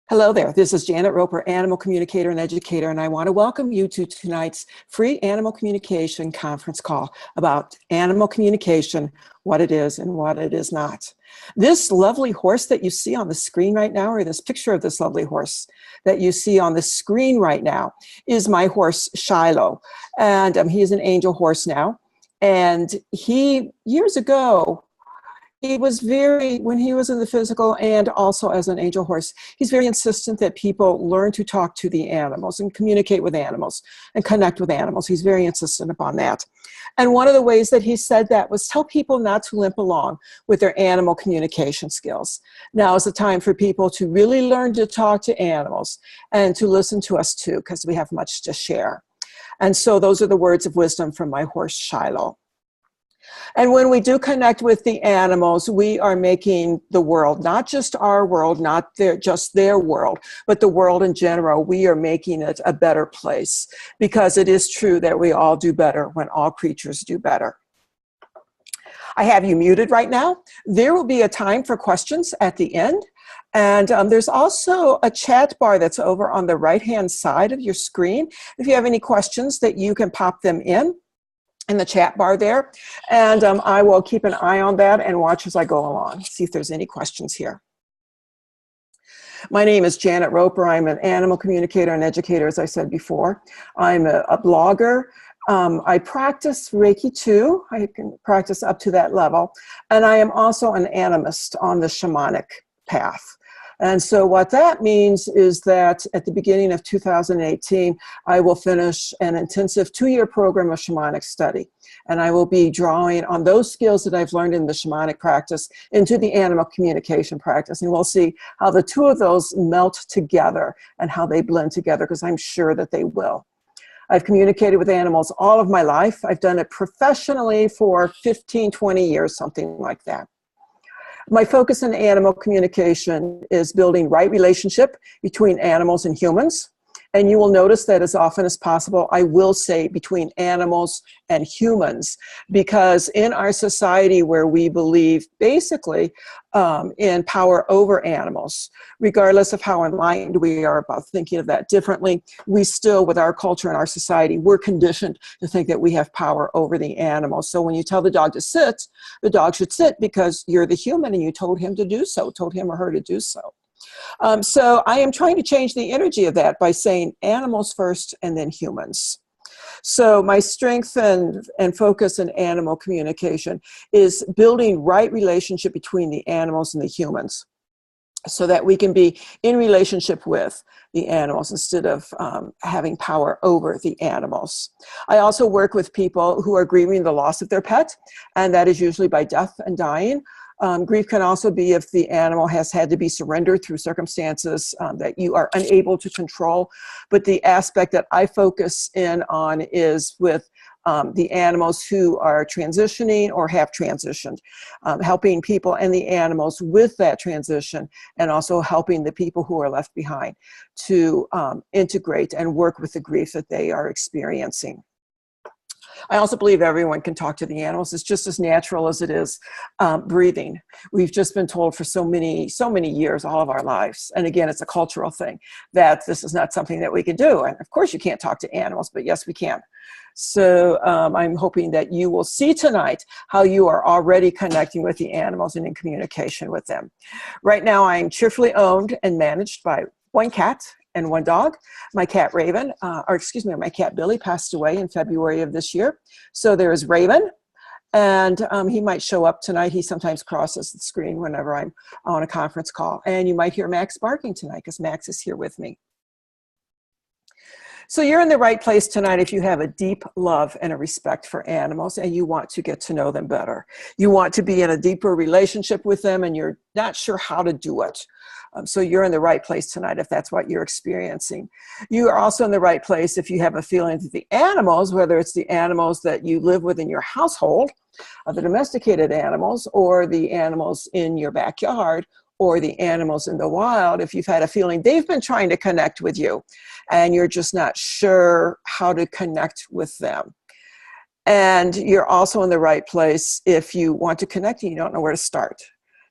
Hello there, this is Janet Roper, animal communicator and educator, and I want to welcome you to tonight's free animal communication conference call about animal communication, what it is and what it is not. This lovely horse that you see on the screen right now, or this picture of this lovely horse that you see on the screen right now, is my horse Shiloh, and he is an angel horse now. And he, years ago, he was when he was in the physical and also as an angel horse, he's very insistent that people learn to talk to the animals and communicate with animals and connect with animals. He's very insistent upon that. And one of the ways that he said that was tell people not to limp along with their animal communication skills. Now is the time for people to really learn to talk to animals and to listen to us too, because we have much to share. And so those are the words of wisdom from my horse Shiloh. And when we do connect with the animals, we are making the world, not just our world, not just their world, but the world in general, we are making it a better place, because it is true that we all do better when all creatures do better. I have you muted right now. There will be a time for questions at the end. And there's also a chat bar that's over on the right-hand side of your screen. If you have any questions, that you can pop them in the chat bar there, and I will keep an eye on that and watch as I go along, see if there's any questions here. My name is Janet Roper. I'm an animal communicator and educator, as I said before. I'm a blogger. I practice Reiki too. I can practice up to that level. And I am also an animist on the shamanic path. And so what that means is that at the beginning of 2018, I will finish an intensive 2-year program of shamanic study. And I will be drawing on those skills that I've learned in the shamanic practice into the animal communication practice. And we'll see how the two of those melt together and how they blend together, because I'm sure that they will. I've communicated with animals all of my life. I've done it professionally for 15, 20 years, something like that. My focus in animal communication is building right relationship between animals and humans. And you will notice that as often as possible, I will say between animals and humans, because in our society where we believe basically in power over animals, regardless of how enlightened we are about thinking of that differently, we still, with our culture and our society, we're conditioned to think that we have power over the animals. So when you tell the dog to sit, the dog should sit because you're the human and you told him to do so, told him or her to do so. So I am trying to change the energy of that by saying animals first and then humans. So my strength and focus in animal communication is building right relationship between the animals and the humans, so that we can be in relationship with the animals instead of having power over the animals. I also work with people who are grieving the loss of their pet, and that is usually by death and dying. Grief can also be if the animal has had to be surrendered through circumstances that you are unable to control. But the aspect that I focus in on is with the animals who are transitioning or have transitioned, helping people and the animals with that transition, and also helping the people who are left behind to integrate and work with the grief that they are experiencing. I also believe everyone can talk to the animals. It's just as natural as it is breathing. We've just been told for so many years, all of our lives, and again, it's a cultural thing, that this is not something that we can do. And of course you can't talk to animals, but yes, we can. So I'm hoping that you will see tonight how you are already connecting with the animals and in communication with them. Right now, I'm cheerfully owned and managed by one cat and one dog. My cat Raven, my cat Billy passed away in February of this year. So there is Raven, and he might show up tonight. He sometimes crosses the screen whenever I'm on a conference call. And you might hear Max barking tonight because Max is here with me. So you're in the right place tonight if you have a deep love and a respect for animals and you want to get to know them better. You want to be in a deeper relationship with them and you're not sure how to do it. So you're in the right place tonight if that's what you're experiencing. You are also in the right place if you have a feeling that the animals, whether it's the animals that you live with in your household, the domesticated animals, or the animals in your backyard, or the animals in the wild, if you've had a feeling they've been trying to connect with you and you're just not sure how to connect with them. And you're also in the right place if you want to connect and you don't know where to start.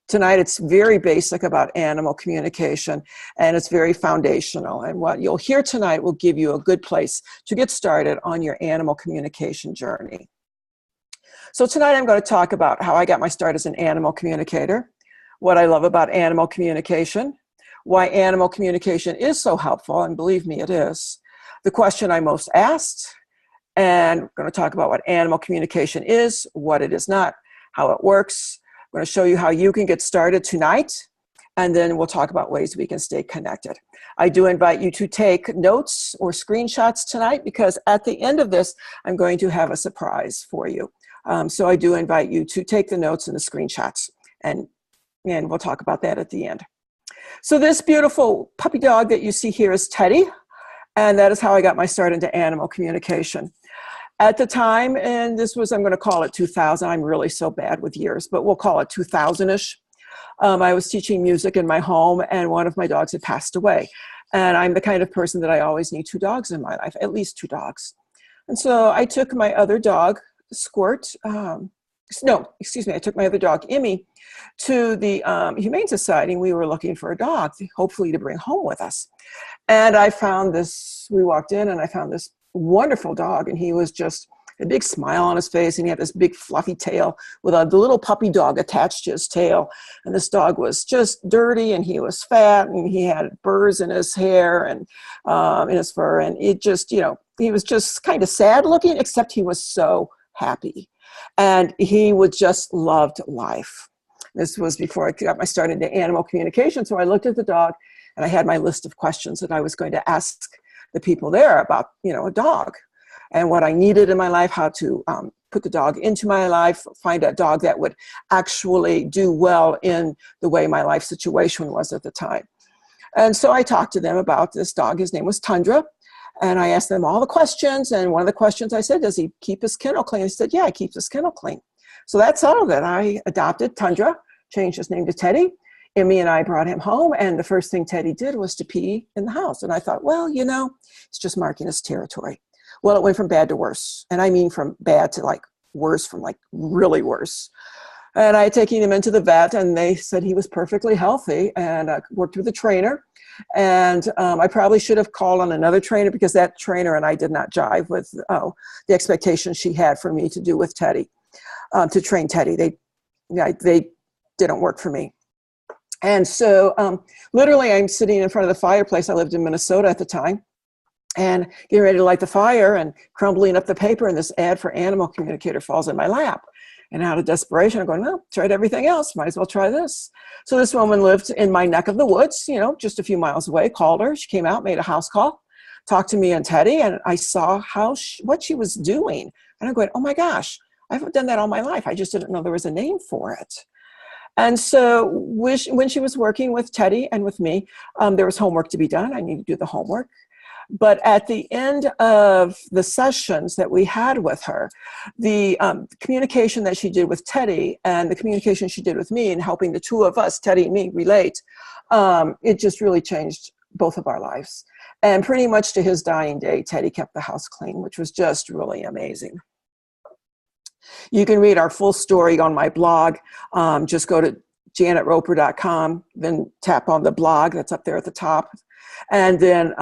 Tonight, it's very basic about animal communication, and it's very foundational. And what you'll hear tonight will give you a good place to get started on your animal communication journey. So tonight, I'm going to talk about how I got my start as an animal communicator, what I love about animal communication, why animal communication is so helpful, and believe me, it is, the question I most asked, and we're going to talk about what animal communication is, what it is not, how it works. I'm going to show you how you can get started tonight, and then we'll talk about ways we can stay connected. I do invite you to take notes or screenshots tonight, because at the end of this, I'm going to have a surprise for you. So I do invite you to take the notes and the screenshots, and we'll talk about that at the end. So this beautiful puppy dog that you see here is Teddy, and that is how I got my start into animal communication. At the time, and this was, I'm going to call it 2000. I'm really so bad with years, but we'll call it 2000-ish. I was teaching music in my home, and one of my dogs had passed away. And I'm the kind of person that I always need 2 dogs in my life, at least 2 dogs. And so I took my other dog, Squirt, I took my other dog, Emmy, to the Humane Society, and we were looking for a dog, hopefully to bring home with us. And I found this, we walked in, and I found this wonderful dog, and he was just a big smile on his face, and he had this big fluffy tail with the little puppy dog attached to his tail. And this dog was just dirty, and he was fat, and he had burrs in his hair and in his fur, and it just, he was just kind of sad looking, except he was so happy. And he would just loved life. This was before I got my start into animal communication. So I looked at the dog, and I had my list of questions that I was going to ask the people there about, a dog and what I needed in my life, how to put the dog into my life, find a dog that would actually do well in the way my life situation was at the time. And so I talked to them about this dog. His name was Tundra. And I asked them all the questions. And one of the questions I said, does he keep his kennel clean? He said, yeah, he keeps his kennel clean. So that settled it. I adopted Tundra, changed his name to Teddy. Emmy and I brought him home. And the first thing Teddy did was to pee in the house. And I thought, well, it's just marking his territory. Well, it went from bad to worse. And I mean from bad to worse, from really worse. And I had taken him into the vet, and they said he was perfectly healthy, and I worked with a trainer. And I probably should have called on another trainer, because that trainer and I did not jive with the expectations she had for me to do with Teddy, to train Teddy. They didn't work for me. And so literally I'm sitting in front of the fireplace. I lived in Minnesota at the time, and getting ready to light the fire and crumbling up the paper, and this ad for animal communicator falls in my lap. And out of desperation, I'm going, well, tried everything else. Might as well try this. So this woman lived in my neck of the woods, just a few miles away. Called her. She came out, made a house call, talked to me and Teddy, and I saw what she was doing. And I'm going, oh my gosh, I've done that all my life. I just didn't know there was a name for it. And so when she was working with Teddy and with me, there was homework to be done. I needed to do the homework. But at the end of the sessions that we had with her, the communication that she did with Teddy and the communication she did with me, and helping the two of us, Teddy and me, relate, it just really changed both of our lives. And pretty much to his dying day, Teddy kept the house clean, which was just really amazing. You can read our full story on my blog. Just go to janetroper.com, then tap on the blog that's up there at the top, and then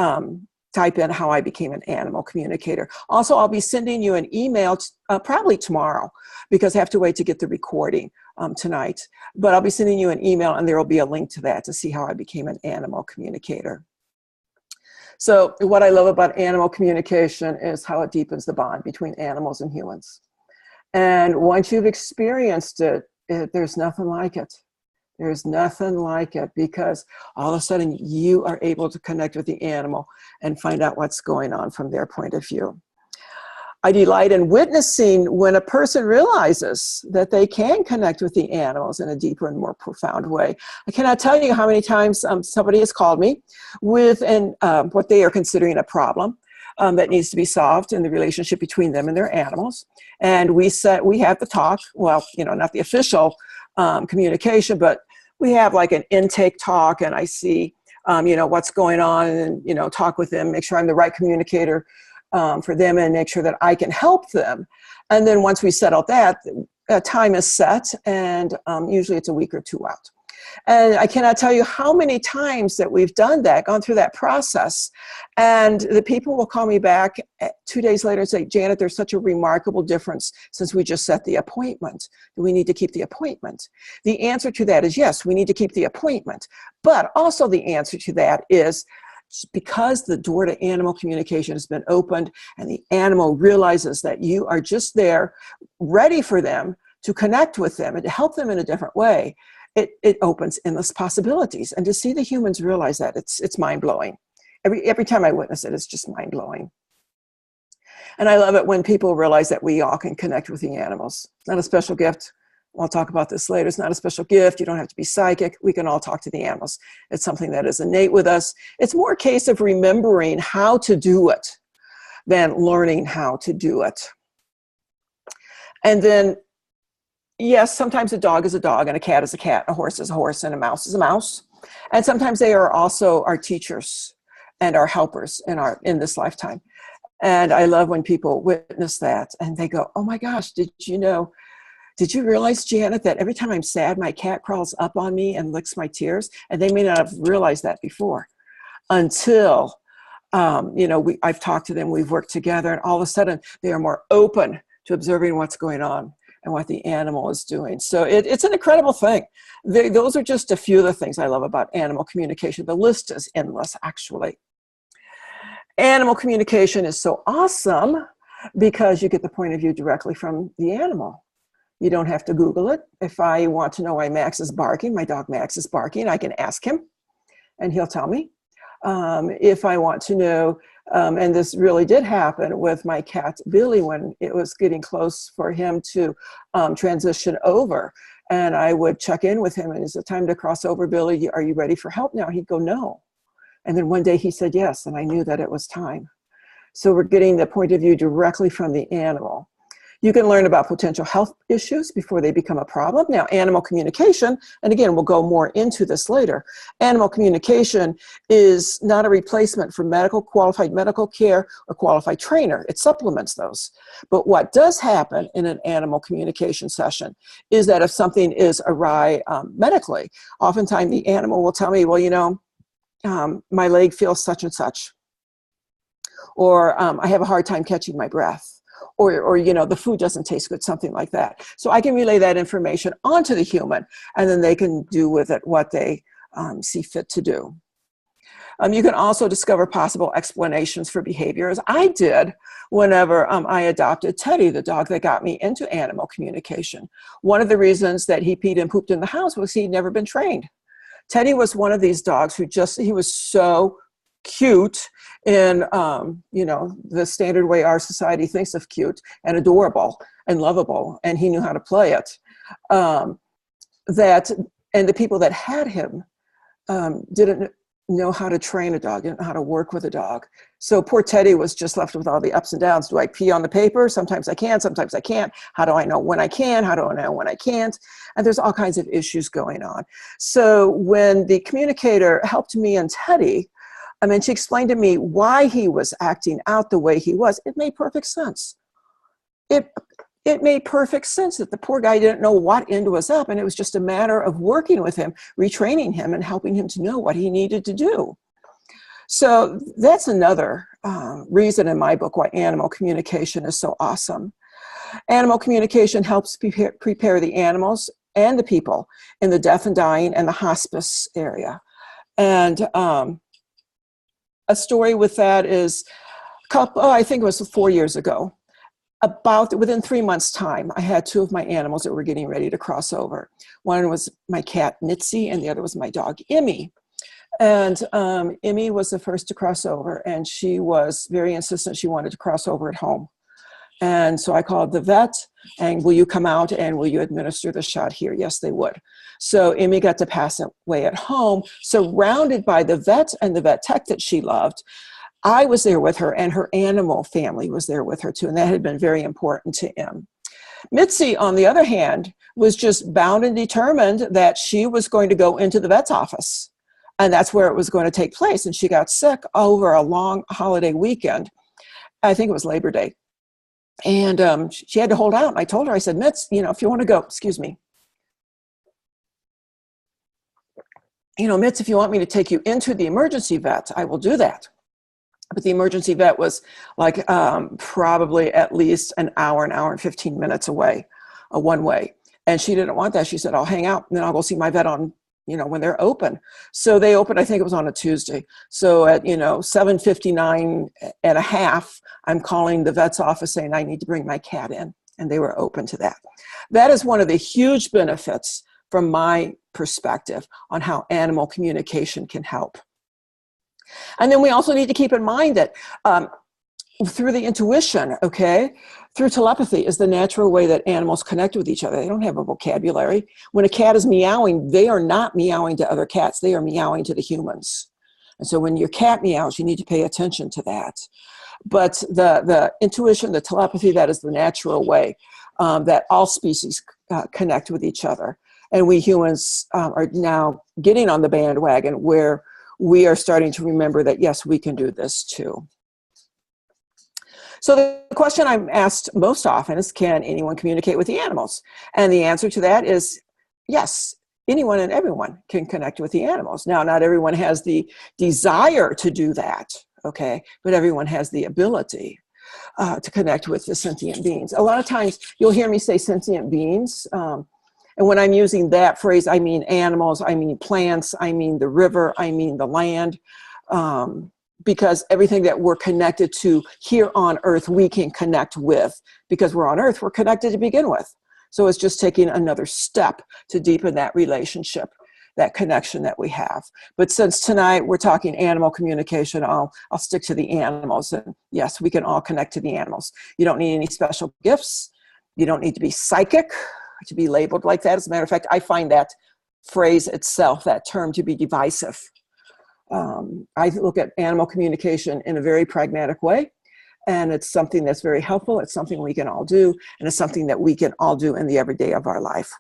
type in how I became an animal communicator. Also, I'll be sending you an email probably tomorrow, because I have to wait to get the recording tonight. But I'll be sending you an email, and there will be a link to that to see how I became an animal communicator. So what I love about animal communication is how it deepens the bond between animals and humans. And once you've experienced it, there's nothing like it. There's nothing like it, because all of a sudden you are able to connect with the animal and find out what's going on from their point of view. I delight in witnessing when a person realizes that they can connect with the animals in a deeper and more profound way. I cannot tell you how many times somebody has called me with what they are considering a problem that needs to be solved in the relationship between them and their animals. And we have the talk, well, not the official communication, but we have like an intake talk, and I see, what's going on, and, talk with them, make sure I'm the right communicator for them, and make sure that I can help them. And then once we settle that, time is set, and usually it's a week or two out. And I cannot tell you how many times that we've done that, gone through that process. And the people will call me back 2 days later and say, Janet, there's such a remarkable difference since we just set the appointment. Do we need to keep the appointment? The answer to that is yes, we need to keep the appointment. But also the answer to that is because the door to animal communication has been opened and the animal realizes that you are just there ready for them to connect with them and to help them in a different way, it opens endless possibilities. And to see the humans realize that, it's mind-blowing. Every time I witness it, it's just mind-blowing. And I love it when people realize that we all can connect with the animals. It's not a special gift. I'll talk about this later. It's not a special gift. You don't have to be psychic. We can all talk to the animals. It's something that is innate with us. It's more a case of remembering how to do it than learning how to do it. And then, yes, sometimes a dog is a dog and a cat is a cat, a horse is a horse, and a mouse is a mouse. And sometimes they are also our teachers and our helpers in this lifetime. And I love when people witness that and they go, oh my gosh, did you realize, Janet, that every time I'm sad, my cat crawls up on me and licks my tears? And they may not have realized that before until, I've talked to them, we've worked together, and all of a sudden they are more open to observing what's going on and what the animal is doing. So it's an incredible thing. Those are just a few of the things I love about animal communication. The list is endless, actually. Animal communication is so awesome because you get the point of view directly from the animal. You don't have to Google it. If I want to know why Max is barking, my dog Max is barking, I can ask him and he'll tell me. If I want to know, and this really did happen with my cat Billy when it was getting close for him to transition over, and I would check in with him and is it time to cross over, Billy? Are you ready for help now? He'd go, no. And then one day he said yes, and I knew that it was time. So we're getting the point of view directly from the animal. You can learn about potential health issues before they become a problem. Now, animal communication, and again, we'll go more into this later, animal communication is not a replacement for qualified medical care or qualified trainer. It supplements those. But what does happen in an animal communication session is that if something is awry medically, oftentimes the animal will tell me, well, my leg feels such and such, or I have a hard time catching my breath. Or the food doesn't taste good, something like that. So I can relay that information onto the human, and then they can do with it what they see fit to do. You can also discover possible explanations for behavior, as I did whenever I adopted Teddy, the dog that got me into animal communication. One of the reasons that he peed and pooped in the house was he'd never been trained. Teddy was one of these dogs he was so cute in, the standard way our society thinks of cute, and adorable and lovable, and he knew how to play it. And the people that had him didn't know how to train a dog, didn't know how to work with a dog. So poor Teddy was just left with all the ups and downs. Do I pee on the paper? Sometimes I can, sometimes I can't. How do I know when I can? How do I know when I can't? And there's all kinds of issues going on. So when the communicator helped me and Teddy, she explained to me why he was acting out the way he was. It made perfect sense. It made perfect sense that the poor guy didn't know what end was up, and it was just a matter of working with him, retraining him, and helping him to know what he needed to do. So that's another reason in my book why animal communication is so awesome. Animal communication helps prepare the animals and the people in the death and dying and the hospice area. And a story with that is, I think it was 4 years ago. Within 3 months' time, I had two of my animals that were getting ready to cross over. One was my cat, Mitzi, and the other was my dog, Emmy. And Emmy was the first to cross over, and she was very insistent she wanted to cross over at home. And so I called the vet, and will you come out and will you administer the shot here? Yes, they would. So Emmy got to pass away at home, surrounded by the vet and the vet tech that she loved. I was there with her, and her animal family was there with her too, and that had been very important to him. Mitzi, on the other hand, was just bound and determined that she was going to go into the vet's office, and that's where it was going to take place. And she got sick over a long holiday weekend. I think it was Labor Day. And she had to hold out. And I told her, I said, Mitz, if you want to go, excuse me. Mitz, if you want me to take you into the emergency vet, I will do that. But the emergency vet was like probably at least an hour and 15 minutes away, one way. And she didn't want that. She said, I'll hang out and then I'll go see my vet on, when they're open. So they opened, I think it was on a Tuesday. So at, 7:59 and a half, I'm calling the vet's office saying I need to bring my cat in. And they were open to that. That is one of the huge benefits from my perspective on how animal communication can help. And then we also need to keep in mind that through the intuition, through telepathy is the natural way that animals connect with each other. They don't have a vocabulary. When a cat is meowing, they are not meowing to other cats. They are meowing to the humans. And so when your cat meows, you need to pay attention to that. But the intuition, the telepathy, that is the natural way that all species connect with each other. And we humans are now getting on the bandwagon where we are starting to remember that, yes, we can do this too. So the question I'm asked most often is, can anyone communicate with the animals? And the answer to that is yes, anyone and everyone can connect with the animals. Now, not everyone has the desire to do that, but everyone has the ability to connect with the sentient beings. A lot of times you'll hear me say sentient beings. And when I'm using that phrase, I mean animals, I mean plants, I mean the river, I mean the land, because everything that we're connected to here on Earth, we can connect with. Because we're on Earth, we're connected to begin with. So it's just taking another step to deepen that relationship, that connection that we have. But since tonight we're talking animal communication, I'll stick to the animals. And yes, we can all connect to the animals. You don't need any special gifts. You don't need to be psychic to be labeled like that. As a matter of fact, I find that phrase itself, that term, to be divisive. I look at animal communication in a very pragmatic way, and it's something that's very helpful. It's something we can all do, and it's something that we can all do in the everyday of our life.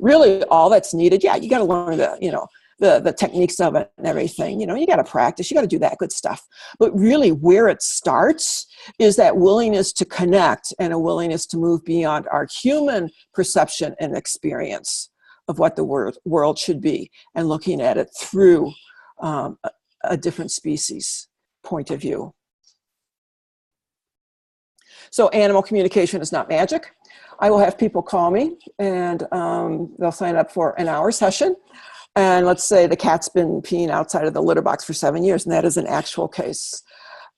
Really, all that's needed, you got to learn the techniques of it and everything. You got to practice. You got to do that good stuff. But really, where it starts is that willingness to connect and a willingness to move beyond our human perception and experience of what the world should be, and looking at it through a different species point of view. So animal communication is not magic. I will have people call me and they'll sign up for an hour session. And let's say the cat's been peeing outside of the litter box for 7 years, and that is an actual case.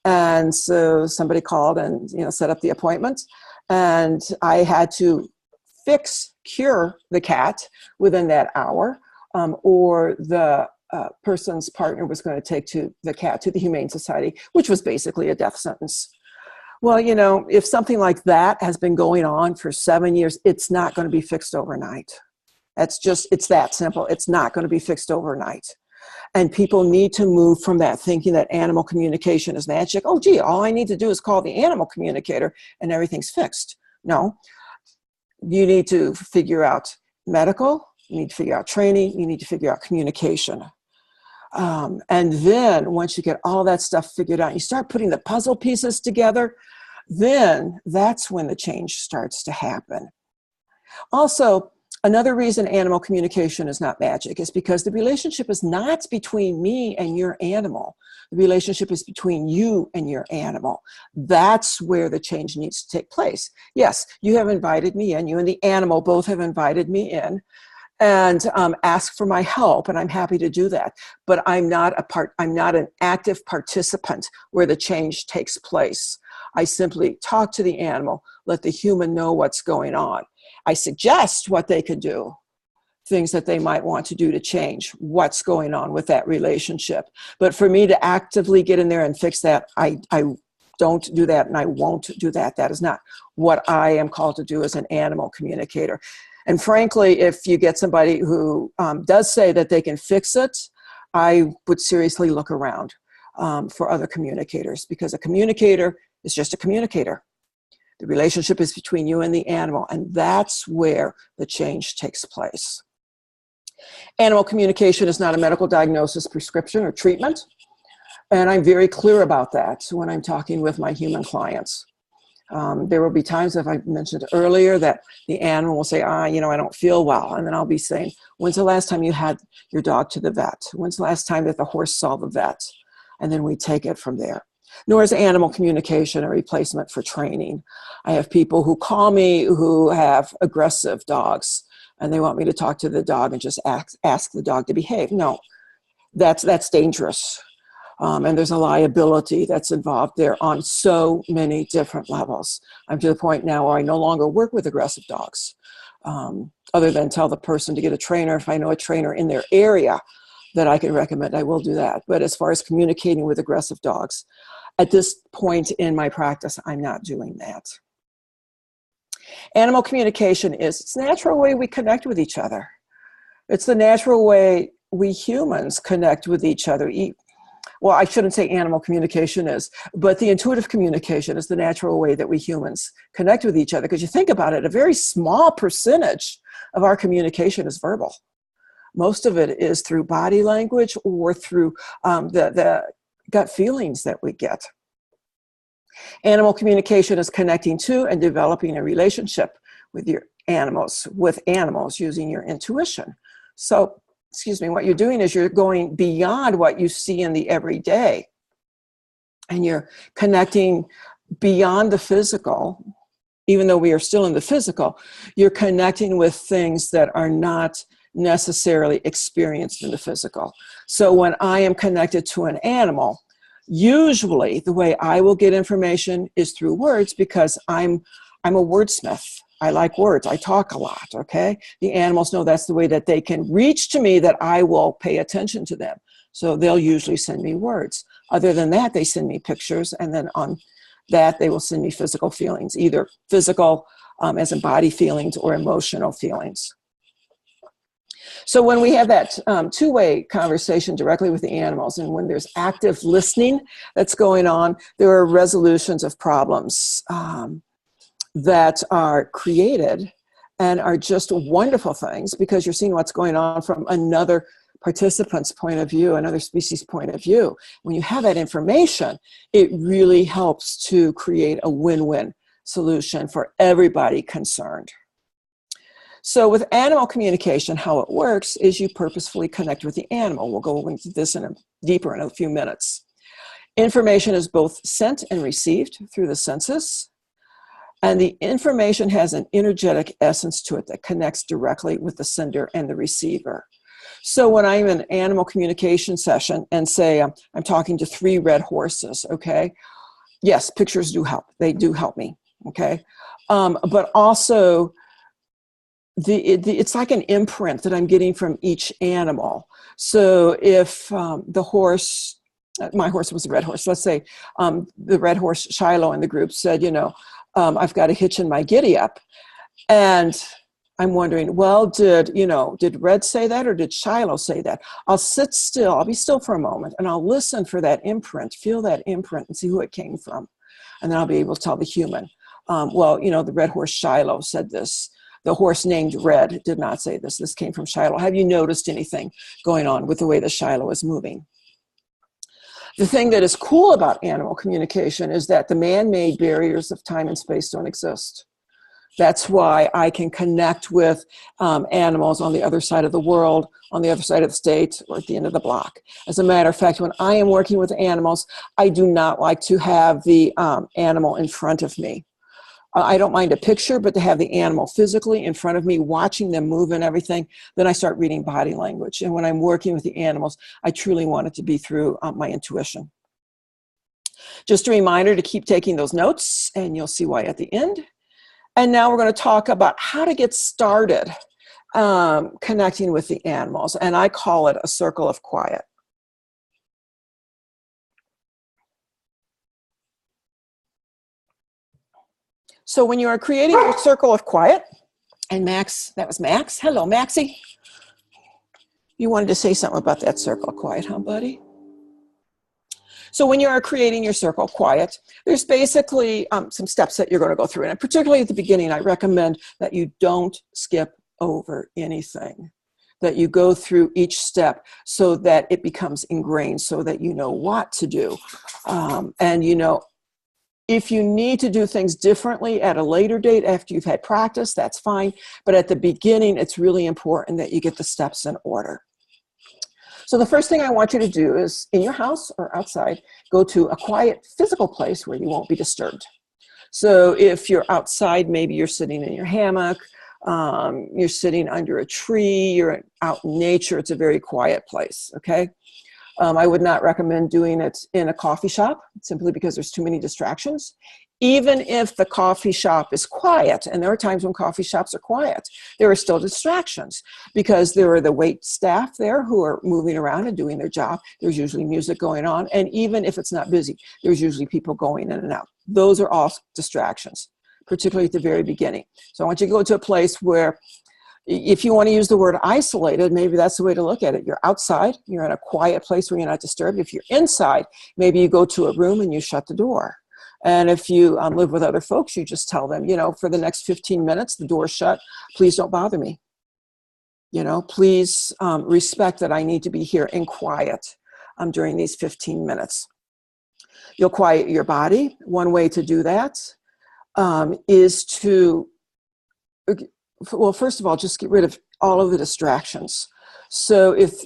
And so somebody called and set up the appointment, and I had to cure the cat within that hour, or the person's partner was going to take the cat to the Humane Society, which was basically a death sentence. Well, if something like that has been going on for 7 years, it's not going to be fixed overnight. It's that simple. It's not going to be fixed overnight. And people need to move from that thinking that animal communication is magic. Oh, gee, all I need to do is call the animal communicator and everything's fixed. No, you need to figure out medical, you need to figure out training, you need to figure out communication. And then once you get all that stuff figured out, you start putting the puzzle pieces together, then that's when the change starts to happen. Also, another reason animal communication is not magic is because the relationship is not between me and your animal. The relationship is between you and your animal. That's where the change needs to take place. Yes, you have invited me in. You and the animal both have invited me in and asked for my help, and I'm happy to do that. But I'm not an active participant where the change takes place. I simply talk to the animal, let the human know what's going on. I suggest what they could do, things that they might want to do to change what's going on with that relationship. But for me to actively get in there and fix that, I don't do that, and I won't do that. That is not what I am called to do as an animal communicator. And frankly, if you get somebody who does say that they can fix it, I would seriously look around for other communicators, because a communicator is just a communicator. The relationship is between you and the animal, and that's where the change takes place. Animal communication is not a medical diagnosis, prescription, or treatment, and I'm very clear about that when I'm talking with my human clients. There will be times, if I mentioned earlier, that the animal will say, I don't feel well. And then I'll be saying, when's the last time you had your dog to the vet? When's the last time that the horse saw the vet? And then we take it from there. Nor is animal communication a replacement for training. I have people who call me who have aggressive dogs, and they want me to talk to the dog and just ask the dog to behave. No, that's dangerous. And there's a liability that's involved there on so many different levels. I'm to the point now where I no longer work with aggressive dogs, other than tell the person to get a trainer. If I know a trainer in their area that I can recommend, I will do that. But as far as communicating with aggressive dogs, at this point in my practice, I'm not doing that. Animal communication it's the natural way we connect with each other. It's the natural way we humans connect with each other. Well, I shouldn't say animal communication is, but the intuitive communication is the natural way that we humans connect with each other. Because you think about it, a very small percentage of our communication is verbal. Most of it is through body language or through the gut feelings that we get. Animal communication is connecting to and developing a relationship with animals using your intuition. So, what you're doing is you're going beyond what you see in the everyday, and you're connecting beyond the physical. Even though we are still in the physical, you're connecting with things that are not necessarily experienced in the physical. So when I am connected to an animal, usually the way I will get information is through words, because I'm a wordsmith. I like words. I talk a lot, okay? The animals know that's the way that they can reach to me, that I will pay attention to them. So they'll usually send me words. Other than that, they send me pictures, and then on that, they will send me physical feelings, either physical as in body feelings or emotional feelings. So when we have that two-way conversation directly with the animals, and when there's active listening that's going on, there are resolutions of problems that are created and are just wonderful things, because you're seeing what's going on from another participant's point of view, another species' point of view. When you have that information, it really helps to create a win-win solution for everybody concerned. So with animal communication, how it works is you purposefully connect with the animal. We'll go into this deeper in a few minutes. Information is both sent and received through the senses. And the information has an energetic essence to it that connects directly with the sender and the receiver. So when I'm in an animal communication session and say I'm talking to 3 red horses, okay? Yes, pictures do help. They do help me, okay? But also, it's like an imprint that I'm getting from each animal. So if the horse, my horse was a red horse, let's say the red horse Shiloh in the group said, I've got a hitch in my giddy up. And I'm wondering, well, did Red say that, or did Shiloh say that? I'll sit still, I'll be still for a moment, and I'll listen for that imprint, feel that imprint, and see who it came from. And then I'll be able to tell the human, the red horse Shiloh said this. The horse named Red did not say this. This came from Shiloh. Have you noticed anything going on with the way the Shiloh is moving? The thing that is cool about animal communication is that the man-made barriers of time and space don't exist. That's why I can connect with animals on the other side of the world, on the other side of the state, or at the end of the block. As a matter of fact, when I am working with animals, I do not like to have the animal in front of me. I don't mind a picture, but to have the animal physically in front of me, watching them move and everything, then I start reading body language. And when I'm working with the animals, I truly want it to be through my intuition. Just a reminder to keep taking those notes, and you'll see why at the end. And now we're going to talk about how to get started connecting with the animals. And I call it a circle of quiet. So when you are creating your circle of quiet, and Max, that was Max. Hello, Maxie. You wanted to say something about that circle of quiet, huh, buddy? So when you are creating your circle of quiet, there's basically some steps that you're going to go through. And particularly at the beginning, I recommend that you don't skip over anything, that you go through each step so that it becomes ingrained, so that you know what to do. And If you need to do things differently at a later date after you've had practice, that's fine. But at the beginning, it's really important that you get the steps in order. So the first thing I want you to do is, in your house or outside, go to a quiet physical place where you won't be disturbed. So if you're outside, maybe you're sitting in your hammock, you're sitting under a tree, you're out in nature, it's a very quiet place, okay? I would not recommend doing it in a coffee shop simply because there's too many distractions. Even if the coffee shop is quiet, and there are times when coffee shops are quiet, there are still distractions because there are the wait staff there who are moving around and doing their job. There's usually music going on, and even if it's not busy, there's usually people going in and out. Those are all distractions, particularly at the very beginning. So I want you to go to a place where, if you want to use the word isolated, maybe that's the way to look at it. You're outside, you're in a quiet place where you're not disturbed. If you're inside, maybe you go to a room and you shut the door. And if you live with other folks, you just tell them, for the next 15 minutes, the door's shut. Please don't bother me. Please respect that I need to be here in quiet during these 15 minutes. You'll quiet your body. One way to do that is to, well, first of all, just get rid of all of the distractions. So if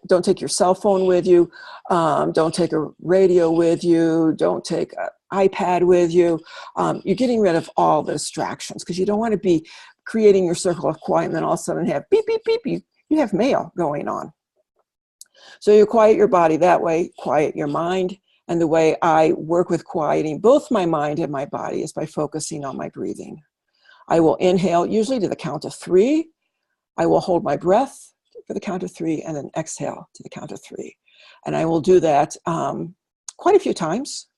don't take your cell phone with you, don't take a radio with you, don't take an iPad with you. You're getting rid of all the distractions because you don't want to be creating your circle of quiet and then all of a sudden have beep, beep, beep. You have mail going on. So you quiet your body that way, quiet your mind. And the way I work with quieting both my mind and my body is by focusing on my breathing. I will inhale, usually to the count of 3. I will hold my breath for the count of 3 and then exhale to the count of 3. And I will do that quite a few times,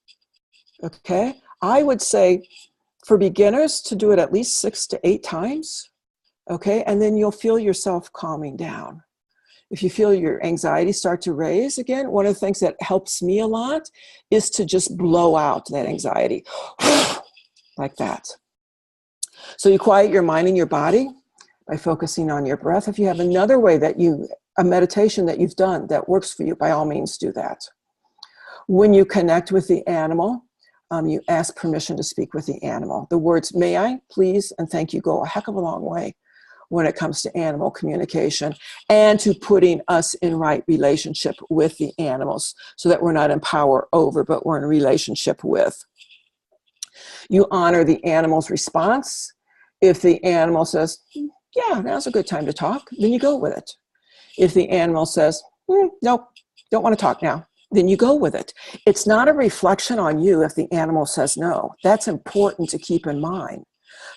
okay? I would say for beginners to do it at least 6 to 8 times, okay? And then you'll feel yourself calming down. If you feel your anxiety start to raise again, one of the things that helps me a lot is to just blow out that anxiety like that. So you quiet your mind and your body by focusing on your breath. If you have another way that a meditation that you've done that works for you, by all means do that. When you connect with the animal, you ask permission to speak with the animal. The words, may I, please, and thank you go a heck of a long way when it comes to animal communication and to putting us in right relationship with the animals so that we're not in power over, but we're in relationship with. You honor the animal's response. If the animal says, yeah, now's a good time to talk, then you go with it. If the animal says, nope, don't want to talk now, then you go with it. It's not a reflection on you if the animal says no. That's important to keep in mind.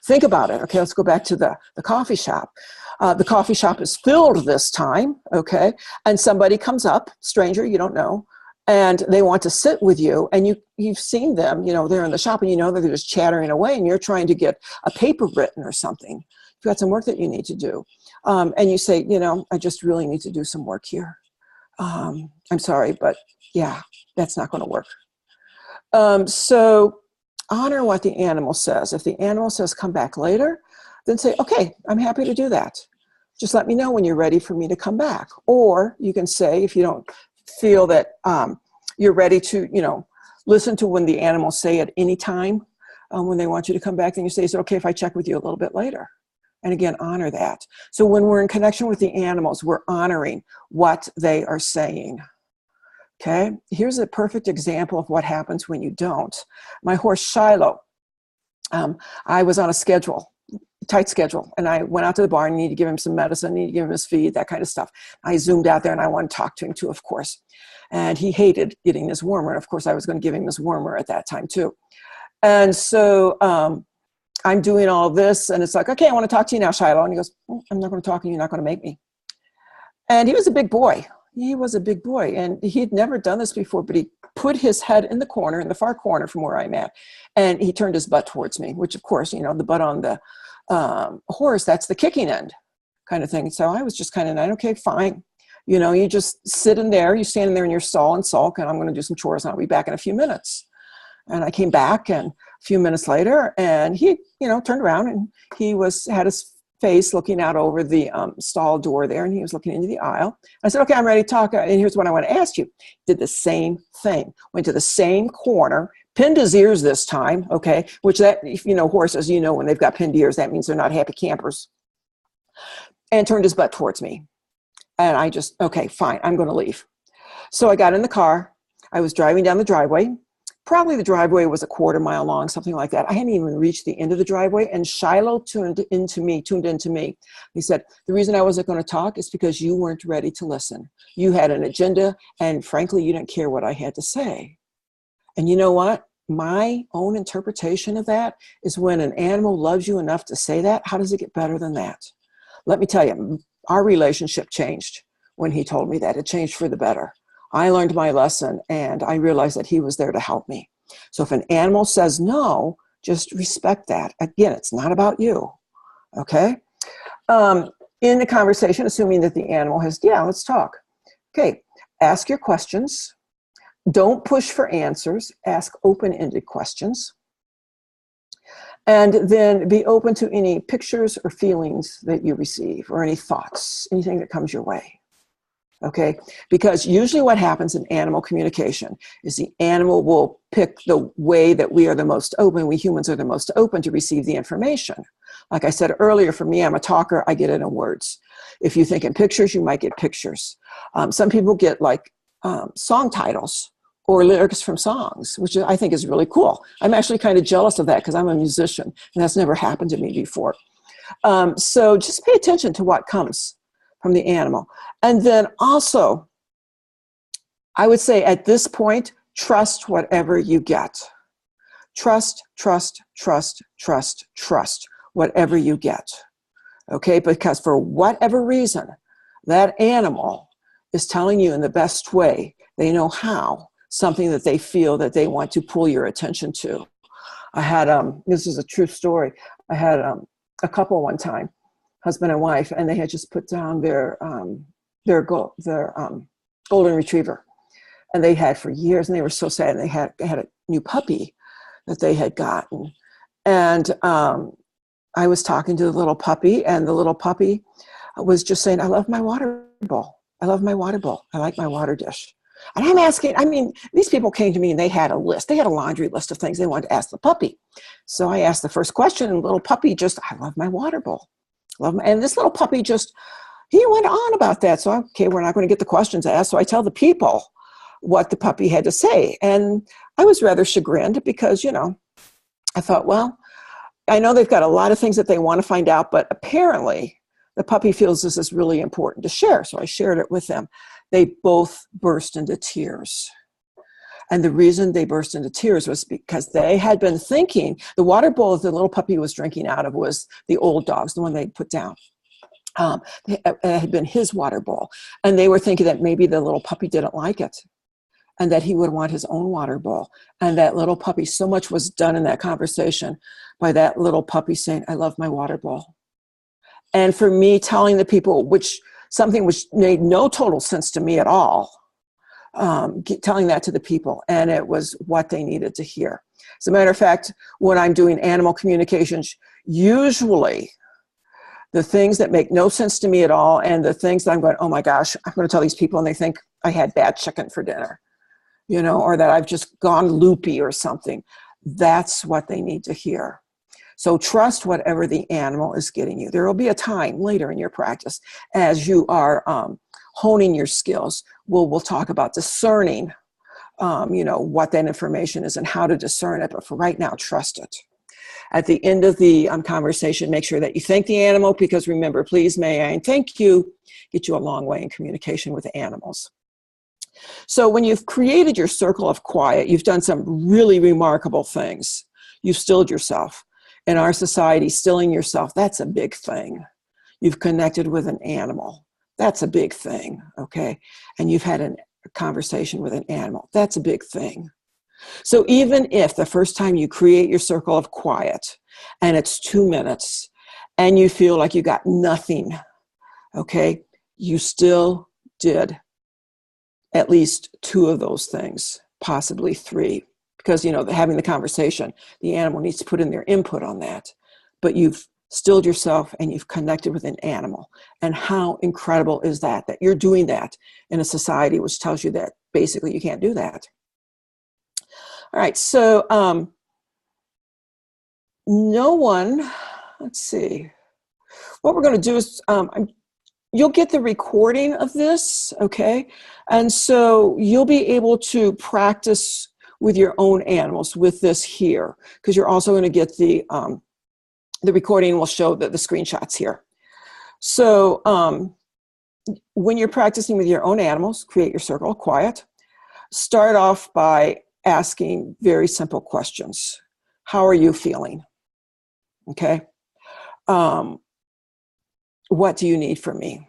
Think about it. Okay, let's go back to the coffee shop. The coffee shop is filled this time, okay? And somebody comes up, stranger you don't know, and they want to sit with you, and you've seen them, they're in the shop, and you know that they're just chattering away, and you're trying to get a paper written or something. You've got some work that you need to do. And you say, I just really need to do some work here. I'm sorry, but yeah, that's not going to work. So honor what the animal says. If the animal says, come back later, then say, okay, I'm happy to do that. Just let me know when you're ready for me to come back. Or you can say, if you don't feel that you're ready to, listen to when the animals say at any time when they want you to come back, then you say, is it okay if I check with you a little bit later? And again, honor that. So when we're in connection with the animals, we're honoring what they are saying. Okay, here's a perfect example of what happens when you don't. My horse Shiloh, I was on a tight schedule, and I went out to the barn, needed to give him some medicine, needed to give him his feed, that kind of stuff. I zoomed out there and I wanted to talk to him too, of course. And he hated getting his warmer, and of course I was going to give him his warmer at that time too. And so I'm doing all this, and it's like, okay, I want to talk to you now, Shiloh. And he goes, I'm not going to talk to you, you're not going to make me. And he was a big boy. He was a big boy, and he had never done this before, but he put his head in the far corner from where I'm at, and he turned his butt towards me, which of course, the butt on the horse, that's the kicking end kind of thing. So I was just kind of, okay, fine. You just sit in there, you stand in there in your stall and sulk, and I'm going to do some chores, and I'll be back in a few minutes. And I came back, and a few minutes later, and he, turned around, and he had his face looking out over the stall door there, and he was looking into the aisle. I said, okay, I'm ready to talk, and here's what I want to ask you. Did the same thing. Went to the same corner, pinned his ears this time, okay, which that, if you know horses, you know when they've got pinned ears, that means they're not happy campers, and turned his butt towards me. And I just, okay, fine, I'm going to leave. So I got in the car. I was driving down the driveway. Probably the driveway was a quarter mile long, something like that. I hadn't even reached the end of the driveway, and Shiloh tuned into me. He said, the reason I wasn't going to talk is because you weren't ready to listen. You had an agenda, and frankly, you didn't care what I had to say. And you know what? My own interpretation of that is when an animal loves you enough to say that, how does it get better than that? Let me tell you, our relationship changed when he told me that. It changed for the better. I learned my lesson, and I realized that he was there to help me. So if an animal says no, just respect that. Again, it's not about you, okay? In the conversation, assuming that the animal has, yeah, let's talk. Okay, ask your questions. Don't push for answers. Ask open-ended questions. And then be open to any pictures or feelings that you receive, or any thoughts, anything that comes your way. Okay, because usually what happens in animal communication is the animal will pick the way that we are the most open, we humans are the most open to receive the information. Like I said earlier, for me, I'm a talker, I get it in words. If you think in pictures, you might get pictures. Some people get like song titles or lyrics from songs, which I think is really cool. I'm actually kind of jealous of that because I'm a musician and that's never happened to me before. So just pay attention to what comes from the animal. And then also, I would say at this point, trust whatever you get. Trust, trust, trust, trust, trust, whatever you get. Okay, because for whatever reason, that animal is telling you in the best way, they know how, something that they feel that they want to pull your attention to. I had, this is a true story, I had a couple one time, husband and wife, and they had just put down their golden retriever, and they had for years, and they were so sad. And they had a new puppy that they had gotten, and I was talking to the little puppy, and the little puppy was just saying, "I love my water bowl. I love my water bowl. I like my water dish." And I'm asking, I mean, these people came to me and they had a list. They had a laundry list of things they wanted to ask the puppy. So I asked the first question, and the little puppy just, "I love my water bowl. And this little puppy just, he went on about that. So, okay, we're not going to get the questions asked. So I tell the people what the puppy had to say. And I was rather chagrined because, you know, I thought, well, I know they've got a lot of things that they want to find out, but apparently the puppy feels this is really important to share. So I shared it with them. They both burst into tears. And the reason they burst into tears was because they had been thinking, the water bowl that the little puppy was drinking out of was the old dog's, the one they put down. It had been his water bowl. And they were thinking that maybe the little puppy didn't like it and that he would want his own water bowl. And that little puppy, so much was done in that conversation by that little puppy saying, "I love my water bowl." And for me telling the people, something which made no total sense to me at all, telling that to the people, and it was what they needed to hear. As a matter of fact, when I'm doing animal communications, usually the things that make no sense to me at all, and the things that I'm going, oh my gosh, I'm going to tell these people, and they think I had bad chicken for dinner, you know, or that I've just gone loopy or something. That's what they need to hear. So trust whatever the animal is getting you. There will be a time later in your practice as you are honing your skills. We'll talk about discerning, you know, what that information is and how to discern it. But for right now, trust it. At the end of the conversation, make sure that you thank the animal, because remember, please, may I, and thank you get you a long way in communication with animals. So when you've created your circle of quiet, you've done some really remarkable things. You've stilled yourself. In our society, stilling yourself, that's a big thing. You've connected with an animal. That's a big thing, okay? And you've had a conversation with an animal. That's a big thing. So even if the first time you create your circle of quiet and it's 2 minutes and you feel like you got nothing, okay, you still did at least 2 of those things, possibly 3. Because, you know, having the conversation, the animal needs to put in their input on that. But you've stilled yourself and you've connected with an animal. And how incredible is that you're doing that in a society which tells you that basically you can't do that. All right, so no one, let's see. What we're going to do is you'll get the recording of this, okay? And so you'll be able to practice with your own animals with this here, because you're also going to get the recording will show the screenshots here. So when you're practicing with your own animals, create your circle of quiet. Start off by asking very simple questions. How are you feeling? Okay. What do you need from me?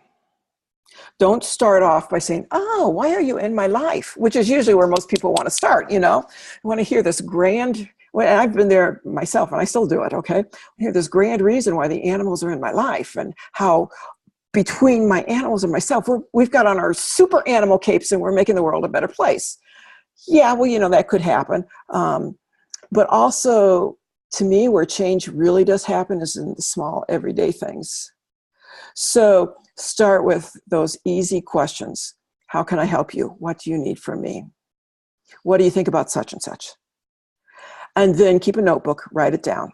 Don't start off by saying, oh, why are you in my life? Which is usually where most people want to start, you know. I want to hear this grand, well, I've been there myself and I still do it, okay? I hear this grand reason why the animals are in my life and how between my animals and myself, we've got on our super animal capes and we're making the world a better place. Yeah, well, you know, that could happen. But also, to me, where change really does happen is in the small everyday things. So start with those easy questions. How can I help you? What do you need from me? What do you think about such and such? And then keep a notebook, write it down.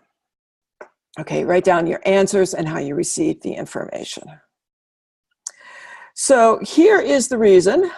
Okay, write down your answers and how you received the information. So here is the reason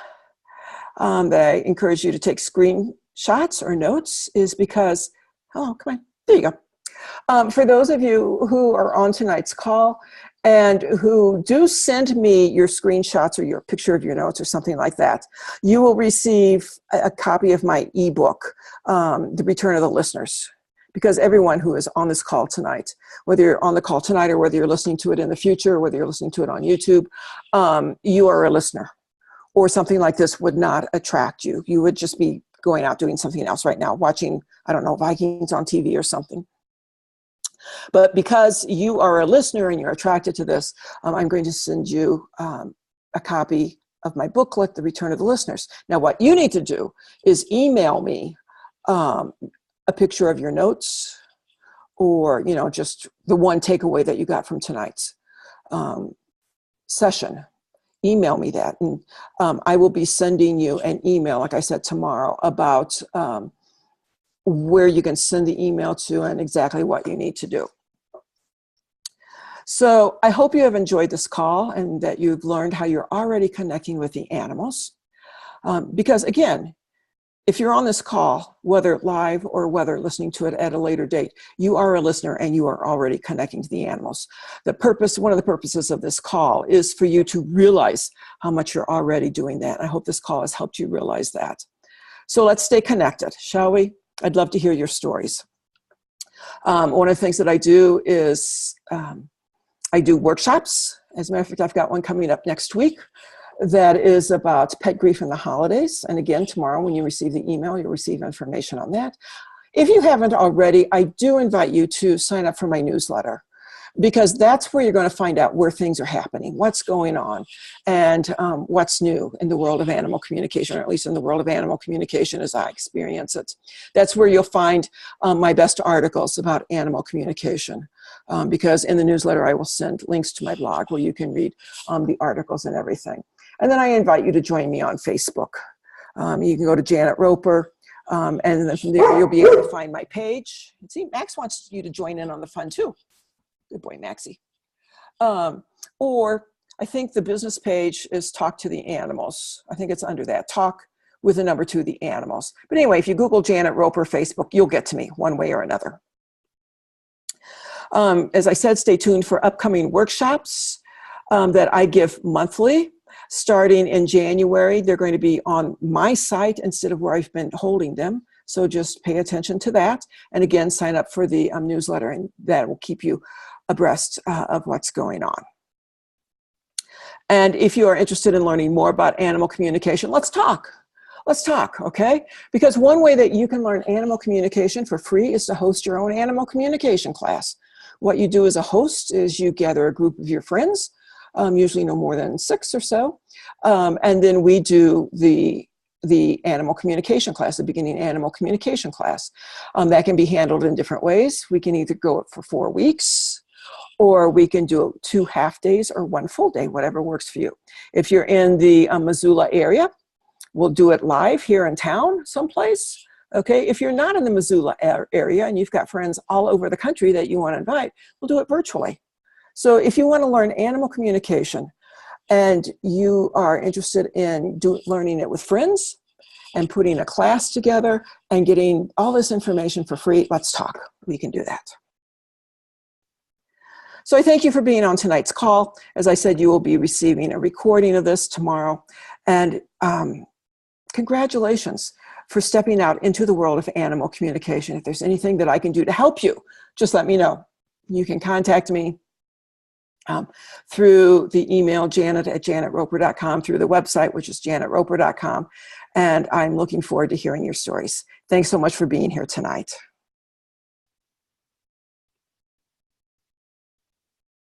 that I encourage you to take screenshots or notes is because, oh, come on, there you go. For those of you who are on tonight's call and who do send me your screenshots or your picture of your notes or something like that, you will receive a copy of my ebook, The Return of the Listeners. Because everyone who is on this call tonight, whether you're on the call tonight or whether you're listening to it in the future, or whether you're listening to it on YouTube, you are a listener. Or something like this would not attract you. You would just be going out doing something else right now, watching, I don't know, Vikings on TV or something. But because you are a listener and you're attracted to this, I'm going to send you a copy of my booklet, The Return of the Listeners. Now, what you need to do is email me a picture of your notes or, you know, just the one takeaway that you got from tonight's session. Email me that. And I will be sending you an email, like I said, tomorrow about where you can send the email to and exactly what you need to do. So I hope you have enjoyed this call and that you've learned how you're already connecting with the animals. Because again, if you're on this call, whether live or whether listening to it at a later date, you are a listener and you are already connecting to the animals. One of the purposes of this call is for you to realize how much you're already doing that. I hope this call has helped you realize that. So let's stay connected, shall we? I'd love to hear your stories. One of the things that I do is I do workshops. As a matter of fact, I've got one coming up next week that is about pet grief in the holidays. And again, tomorrow when you receive the email, you'll receive information on that. If you haven't already, I do invite you to sign up for my newsletter, because that's where you're going to find out where things are happening, what's going on, and what's new in the world of animal communication, or at least in the world of animal communication as I experience it. That's where you'll find my best articles about animal communication, because in the newsletter I will send links to my blog where you can read the articles and everything. And then I invite you to join me on Facebook. You can go to Janet Roper, and then from there you'll be able to find my page. See, Max wants you to join in on the fun too. Good boy, Maxie. Or I think the business page is Talk to the Animals. I think it's under that, Talk with the number 2, the Animals. But anyway, if you Google Janet Roper Facebook, you'll get to me one way or another. As I said, stay tuned for upcoming workshops that I give monthly. Starting in January, they're going to be on my site instead of where I've been holding them. So just pay attention to that. And again, sign up for the newsletter, and that will keep you abreast of what's going on. And if you are interested in learning more about animal communication, let's talk. Let's talk, okay? Because one way that you can learn animal communication for free is to host your own animal communication class. What you do as a host is you gather a group of your friends, usually no more than 6 or so, and then we do the animal communication class, the beginning animal communication class. That can be handled in different ways. We can either go for 4 weeks, or we can do 2 half days or 1 full day, whatever works for you. If you're in the Missoula area, we'll do it live here in town someplace. Okay, if you're not in the Missoula area and you've got friends all over the country that you want to invite, we'll do it virtually. So if you want to learn animal communication and you are interested in learning it with friends and putting a class together and getting all this information for free, let's talk. We can do that. So I thank you for being on tonight's call. As I said, you will be receiving a recording of this tomorrow. And congratulations for stepping out into the world of animal communication. If there's anything that I can do to help you, just let me know. You can contact me through the email janet@janetroper.com, through the website, which is janetroper.com. And I'm looking forward to hearing your stories. Thanks so much for being here tonight.